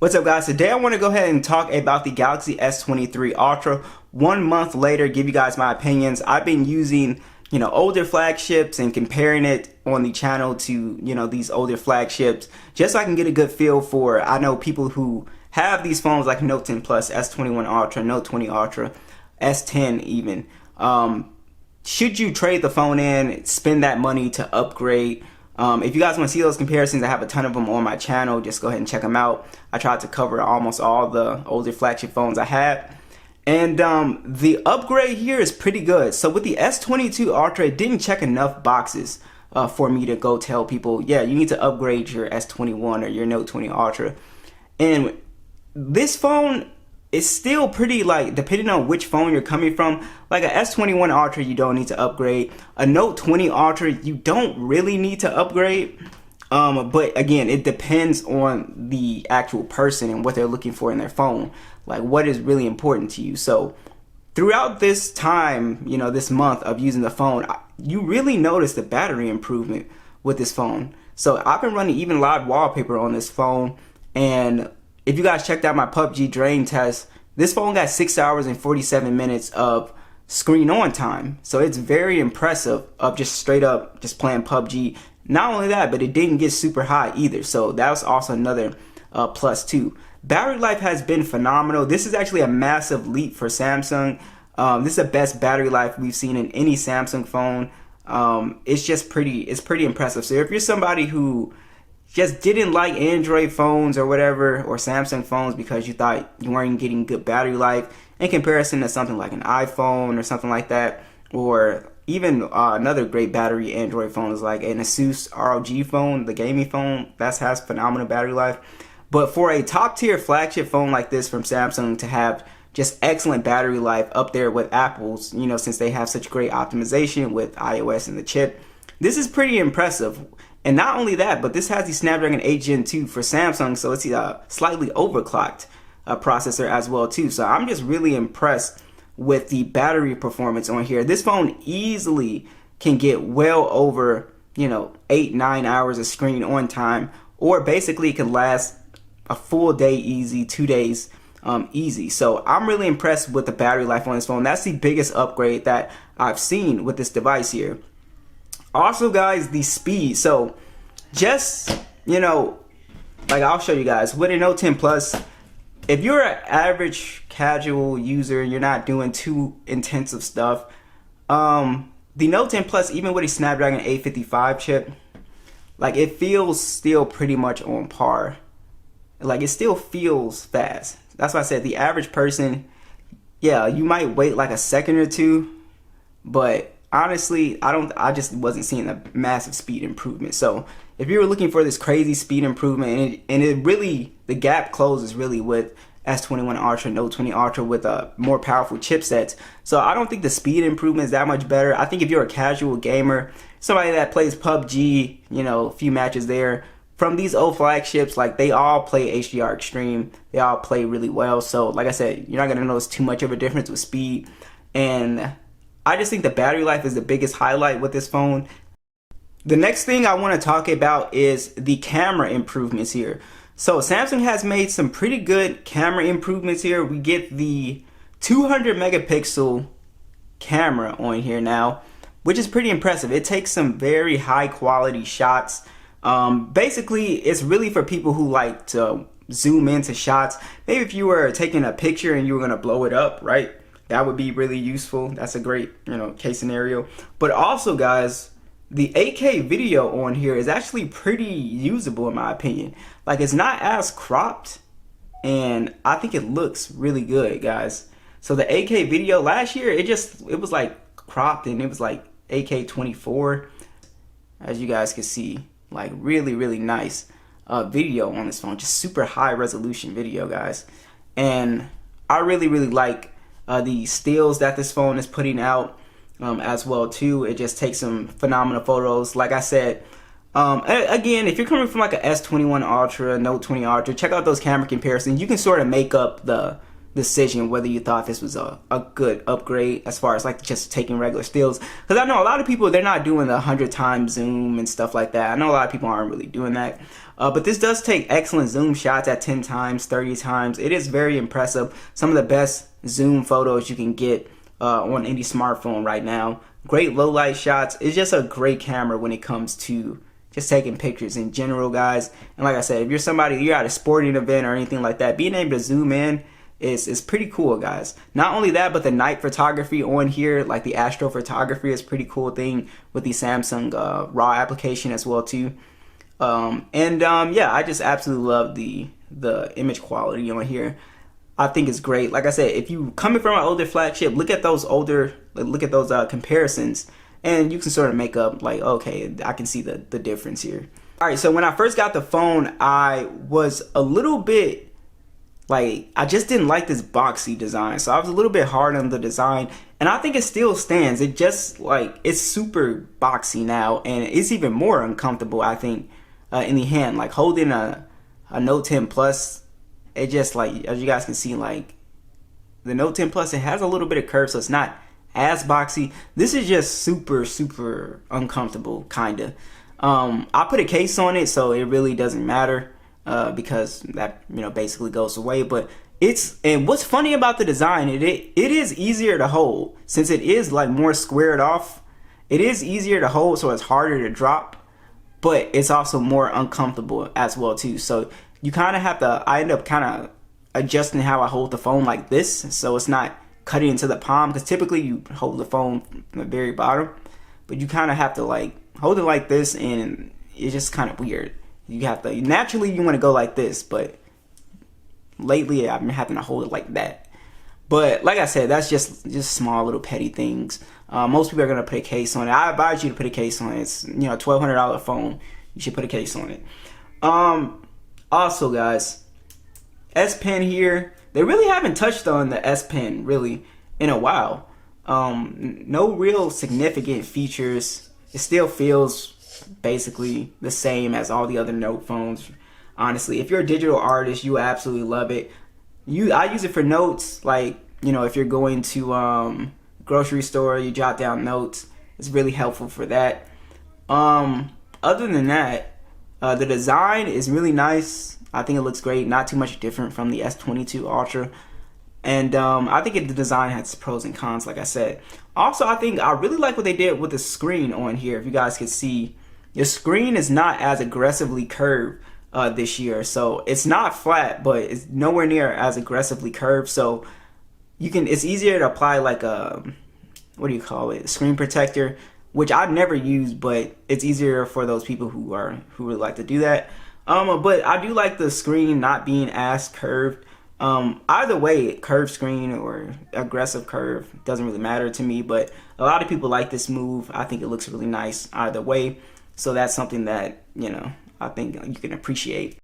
What's up, guys? Today I want to go ahead and talk about the Galaxy S23 Ultra. 1 month later, give you guys my opinions. I've been using, older flagships and comparing it on the channel to, these older flagships, just so I can get a good feel for, I know people who have these phones like Note 10 Plus, S21 Ultra, Note 20 Ultra, S10 even. Should you trade the phone in, spend that money to upgrade? If you guys want to see those comparisons, I have a ton of them on my channel. Just go ahead and check them out. I tried to cover almost all the older flagship phones I had. And the upgrade here is pretty good. So with the S22 Ultra, it didn't check enough boxes for me to go tell people, yeah, you need to upgrade your S21 or your Note 20 Ultra. And this phone is still pretty, depending on which phone you're coming from, like a S21 Ultra, you don't need to upgrade. A Note 20 Ultra, you don't really need to upgrade. But again, it depends on the actual person and what they're looking for in their phone. Like what is really important to you. So throughout this time, this month of using the phone, you really notice the battery improvement with this phone. So I've been running even live wallpaper on this phone, and if you guys checked out my PUBG drain test, this phone got 6 hours and 47 minutes of screen on time. So it's very impressive of just straight up just playing PUBG. Not only that, but it didn't get super high either. So that was also another plus too. Battery life has been phenomenal. This is actually a massive leap for Samsung. This is the best battery life we've seen in any Samsung phone. It's pretty impressive. So if you're somebody who just didn't like Android phones or whatever, or Samsung phones because you thought you weren't getting good battery life in comparison to something like an iPhone or something like that, or even another great battery Android phone is like an Asus ROG phone, the gaming phone, that has phenomenal battery life. But for a top tier flagship phone like this from Samsung to have just excellent battery life up there with Apple's, since they have such great optimization with iOS and the chip, this is pretty impressive. And not only that, but this has the Snapdragon 8 Gen 2 for Samsung, so it's a slightly overclocked processor as well too. So I'm just really impressed with the battery performance on here. This phone easily can get well over 8-9 hours of screen on time, or basically it can last a full day easy, 2 days easy. So I'm really impressed with the battery life on this phone. That's the biggest upgrade that I've seen with this device here. Also, guys, the speed. So just, I'll show you guys with a Note 10 Plus, if you're an average casual user, you're not doing too intensive stuff, the Note 10 Plus, even with a Snapdragon 855 chip, it feels still pretty much on par. It still feels fast. That's why I said the average person, yeah, you might wait like a second or two, but honestly, I just wasn't seeing a massive speed improvement. So if you were looking for this crazy speed improvement, and it really, the gap closes really with S21 Ultra, Note 20 Ultra with more powerful chipsets. So I don't think the speed improvement is that much better. I think if you're a casual gamer, somebody that plays PUBG, a few matches there, from these old flagships, they all play HDR Extreme. They all play really well. So like I said, you're not going to notice too much of a difference with speed. And I just think the battery life is the biggest highlight with this phone. The next thing I want to talk about is the camera improvements here. So Samsung has made some pretty good camera improvements here. We get the 200 megapixel camera on here now, which is pretty impressive. It takes some very high quality shots. Basically, it's really for people who like to zoom into shots. Maybe if you were taking a picture and you were going to blow it up, right? That would be really useful. That's a great, case scenario. But also, guys, the 8K video on here is actually pretty usable in my opinion. It's not as cropped, and I think it looks really good, guys. So the 8K video last year, it was cropped, and it was 8K 24, as you guys can see, really, really nice video on this phone. Just super high resolution video, guys. And I really, really like the stills that this phone is putting out as well too. It just takes some phenomenal photos. Like I said, again, if you're coming from a S21 Ultra, Note 20 Ultra, check out those camera comparisons. You can sort of make up the decision whether you thought this was a good upgrade as far as like just taking regular stills, because I know a lot of people, they're not doing the 100 times zoom and stuff like that. I know a lot of people aren't really doing that, but this does take excellent zoom shots at 10 times, 30 times. It is very impressive. Some of the best zoom photos you can get on any smartphone right now. Great low light shots. It's just a great camera when it comes to just taking pictures in general, guys. And like I said, if you're somebody, you're at a sporting event or anything like that, being able to zoom in is pretty cool, guys. Not only that, but the night photography on here, like the astrophotography, is pretty cool thing with the Samsung RAW application as well too. Yeah, I just absolutely love the image quality on here. I think it's great. Like I said, if you coming from an older flagship, look at those comparisons, and you can sort of make up like, okay, I can see the difference here. All right, so when I first got the phone, I was a little bit like, I just didn't like this boxy design. So I was a little bit hard on the design, and I think it still stands. It just like, it's super boxy now, and it's even more uncomfortable, I think, in the hand. Like holding a Note 10 Plus, it just like, as you guys can see, like the Note 10 Plus, it has a little bit of curve, so it's not as boxy. This is just super uncomfortable, kinda. I put a case on it, so it really doesn't matter, because that, you know, basically goes away. But and what's funny about the design, it is easier to hold, since it is like more squared off. It is easier to hold, so it's harder to drop, but it's also more uncomfortable as well too. So you kind of have to, I end up kind of adjusting how I hold the phone like this, so it's not cutting into the palm, because typically you hold the phone from the very bottom, but you kind of have to like hold it like this, and it's just kind of weird. You have to, naturally you want to go like this, but lately I've been having to hold it like that. But like I said, that's just small little petty things. Most people are going to put a case on it. I advise you to put a case on it. It's, you know, a $1,200 phone. You should put a case on it. Also, guys, S Pen here. They really haven't touched on the S Pen really in a while. No real significant features. It still feels basically the same as all the other Note phones. Honestly, if you're a digital artist, you absolutely love it. I use it for notes, like, you know, if you're going to grocery store, you jot down notes. It's really helpful for that. Other than that, the design is really nice. I think it looks great. Not too much different from the S22 Ultra. And I think the design has pros and cons, like I said. Also, I think I really like what they did with the screen on here. If you guys can see, the screen is not as aggressively curved this year. So it's not flat, but it's nowhere near as aggressively curved. So it's easier to apply like a, what do you call it, screen protector, which I've never used, but it's easier for those people who really like to do that. But I do like the screen not being as curved. Either way, curved screen or aggressive curve doesn't really matter to me, but a lot of people like this move. I think it looks really nice either way. So that's something that, you know, I think you can appreciate.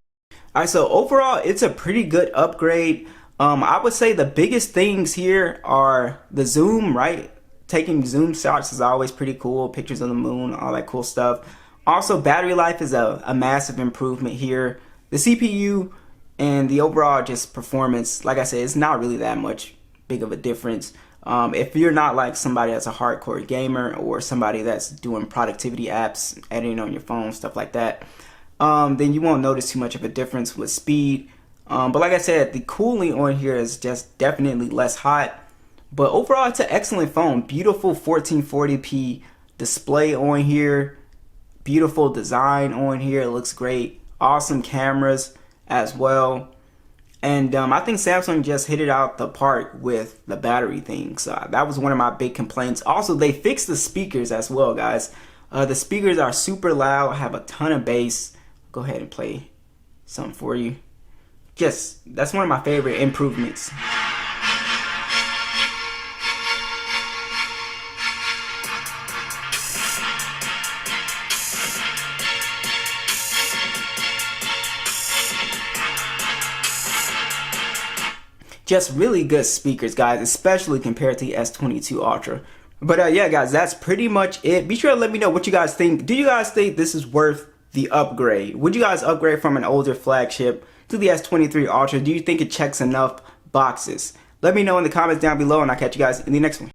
All right, so overall, it's a pretty good upgrade. I would say the biggest things here are the zoom, right? Taking zoom shots is always pretty cool. Pictures of the moon, all that cool stuff. Also, battery life is a massive improvement here. The CPU and the overall just performance, like I said, it's not really that much big of a difference. If you're not like somebody that's a hardcore gamer or somebody that's doing productivity apps, editing on your phone, stuff like that, then you won't notice too much of a difference with speed. But like I said, the cooling on here is just definitely less hot. But overall, it's an excellent phone. Beautiful 1440p display on here. Beautiful design on here. It looks great. Awesome cameras as well. And I think Samsung just hit it out the park with the battery thing. So that was one of my big complaints. Also, they fixed the speakers as well, guys. The speakers are super loud, have a ton of bass. Go ahead and play something for you. That's one of my favorite improvements. Just really good speakers, guys, especially compared to the S22 Ultra. But yeah, guys, that's pretty much it. Be sure to let me know what you guys think. Do you guys think this is worth the upgrade? Would you guys upgrade from an older flagship to the S23 Ultra? Do you think it checks enough boxes? Let me know in the comments down below, and I'll catch you guys in the next one.